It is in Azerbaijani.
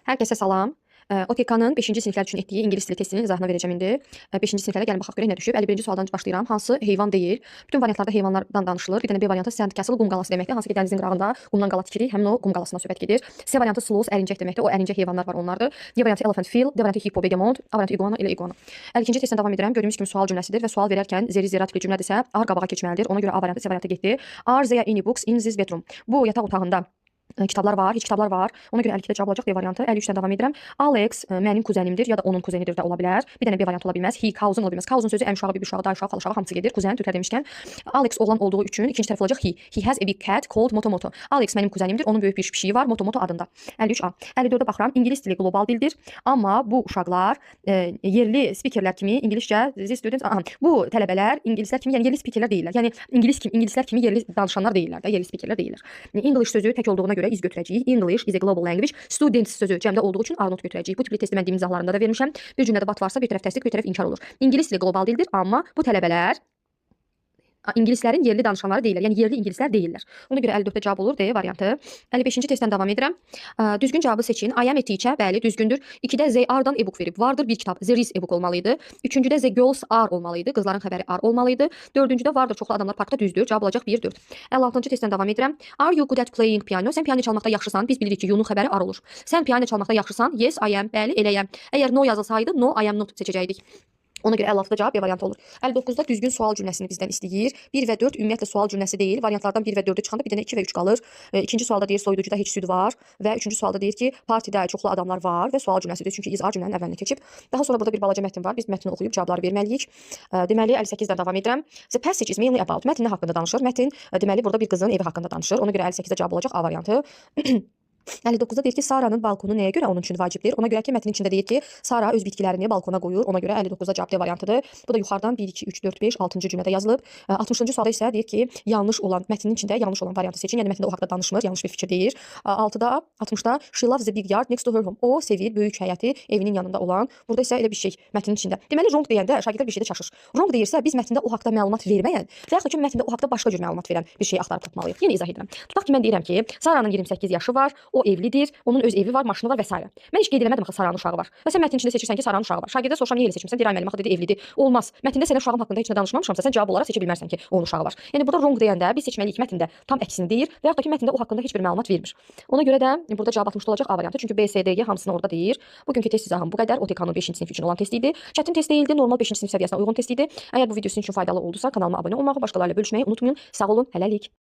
Herkese salam. OTK-nın 5-ci siniflər üçün etdiyi ingilis dili testinin izahını verəcəm indi. 5-ci siniflərə gəlin baxaq görək nə düşüb. 51-ci sualdan başlayıram. Hansı heyvan deyil? Bütün variantlarda heyvanlardan danışılır. Bir dənə B variantı Sandcastle qum qalası deməkdir. Hansı ki dənizin qırağında qumdan qala tikirik. Həmin o qum qalasına söhbət gedir. C variantı sloth ərincək deməkdir. O ərincək heyvanlar var onlardır. D variantı elephant fil, D variantı hippo begemot, A variantı iguana ilə iguana. 52-ci testdən davam edirəm. Gördüyünüz kimi sual cümləsidir və sual verərkən zeri zera tipli cümlədirsə ar qabağa keçməlidir. Ona görə A variantı C variantı getdi. Are there any books in this bedroom? Bu yataq otağında kitablar var, heç kitablar var. Ona görə 52-də cavab olacaq D variantı. 53-dən davam edirəm. Alex mənim kuzenimdir ya da onun kuzenidir də ola bilər. Bir dənə B variantı ola bilməz. He, cousin ola bilməz. Cousin sözü əmşağı, bir uşağı, dayı uşağı, xala uşağı hamısı gedir. Kuzen türklər demişkən. Alex oğlan olduğu üçün ikinci tərəf olacaq he. He has a big cat called Moto Moto. Alex mənim kuzenimdir. Onun böyük bir pişiyi var Moto Moto adında. 53A. 54-də baxıram. İngilis dili qlobal dildir. Amma bu uşaqlar yerli spikerlər kimi İngiliscə bu tələbələr ingilislər kimi, yəni yerli spikerlər deyirlər. Yəni ingilislər kimi yerli danışanlar deyirlər də, yerli spikerlər deyirlər. English sözü tək olduğuna görə iz götürəcəyik. English is a global language. Students sözü cəmdə olduğu üçün Arnold götürəcəyik. Bu tipli testi mən dilim izahlarında da vermişəm. Bir cümlədə bat varsa bir tərəf təsdiq, bir tərəf inkar olur. İngilis dili qlobal dildir, amma bu tələbələr İngilislərin yerli danışanları deyirlər. Yəni yerli ingilislər deyirlər. Ona görə 54-də cavab olur D variantı. 55-ci testdən davam edirəm. Düzgün cavabı seçin. I am a teacher. Bəli, düzgündür. 2-də they are-dan e-book verib. Vardır bir kitab. There is e-book olmalıydı. 3-cüdə the girls are olmalıydı. Qızların xəbəri are olmalıydı. 4-cüdə vardır çoxlu adamlar parkda, düzdür. Cavab olacaq 1-4. 56-cı testdən davam edirəm. Are you good at playing piano? Sən piano çalmaqda yaxşısan. Biz bilirik ki, you-nun xəbəri are olur. Sən piano çalmaqda yaxşısan. Yes, I am. Bəli, eləyəm. Əgər no yazılsaydı, no, I am not seçəcəkdik. Ona görə 56-da cavab B variantı olur. 59-da düzgün sual cümləsini bizdən istəyir. 1 və 4 ümumiyyətlə sual cümləsi deyil. Variantlardan 1 və 4-ü çıxanda bir dənə 2 və 3 qalır. İkinci sualda deyir soyuducuda heç süd var və üçüncü sualda deyir ki, partidə çoxlu adamlar var və sual cümləsidir. Çünki is A cümlənin əvvəlinə keçib. Daha sonra burada bir balaca mətn var. Biz mətni oxuyub cavabları verməliyik. Deməli 58-dən davam edirəm. The passage is mainly about. Mətn nə haqqında danışır? Mətn deməli burada bir qızın evi haqqında danışır. Ona görə 58-də cavab olacaq A variantı. 59-da deyir ki, Sara'nın balkonu nəyə görə onun üçün vacibdir? Ona görə ki, mətnin içində deyir ki, Sara öz bitkilərini balkona qoyur. Ona görə 59-da cavab D variantıdır. Bu da yuxarıdan 1, 2, 3, 4, 5, 6-cı cümlədə yazılıb. 60-cı sualda isə deyir ki, yanlış olan, mətnin içində yanlış olan variantı seçin. Yəni mətndə o haqqda danışmır, yanlış bir fikir deyir. 60-da she loves the big yard next to her home. O sevir böyük həyəti evinin yanında olan. Burada isə elə bir şey mətnin içində. Deməli wrong deyəndə şagirdlər bir şeydə çaşır. Wrong deyirsə biz mətndə o haqqda məlumat verməyən və yaxud da ki, mətndə o haqqda başqa cür məlumat verən bir şey axtarıb tapmalıyıq. Yenə izah edirəm. Tutaq ki, mən deyirəm ki, Sara'nın 28 yaşı var, o evlidir, onun öz evi var, maşını var və s. Mən heç qeyd eləmədim axı Sara'nın uşağı var. Və sən mətnin içində seçirsən ki, Sara'nın uşağı var. Şagirdə soruşam niyə elə seçmisən? Deyir ay müəllim axı dedi evlidir. Olmaz. Mətndə sənin uşağın haqqında heç nə danışmamışamsa sən cavab olaraq seçə bilmərsən ki, onun uşağı var. Yəni burada wrong deyəndə biz seçməliyik mətndə tam əksini deyir və yaxud da ki, mətndə o haqqında heç bir məlumat vermir. Ona görə də burada cavab 60-da olacaq A variantı. Çünki B, C, D, hamısını orada deyir. Bugünkü test izahım bu qədər. OTK-nın 5-ci sinif üçün olan test idi. Çətin test deyildi, normal 5-ci sinif səviyyəsinə uyğun test idi. Əgər bu video sizin üçün faydalı oldusa kanalıma abunə olmağı, başqalarıyla bölüşməyi unutmayın. Sağ olun, hələlik.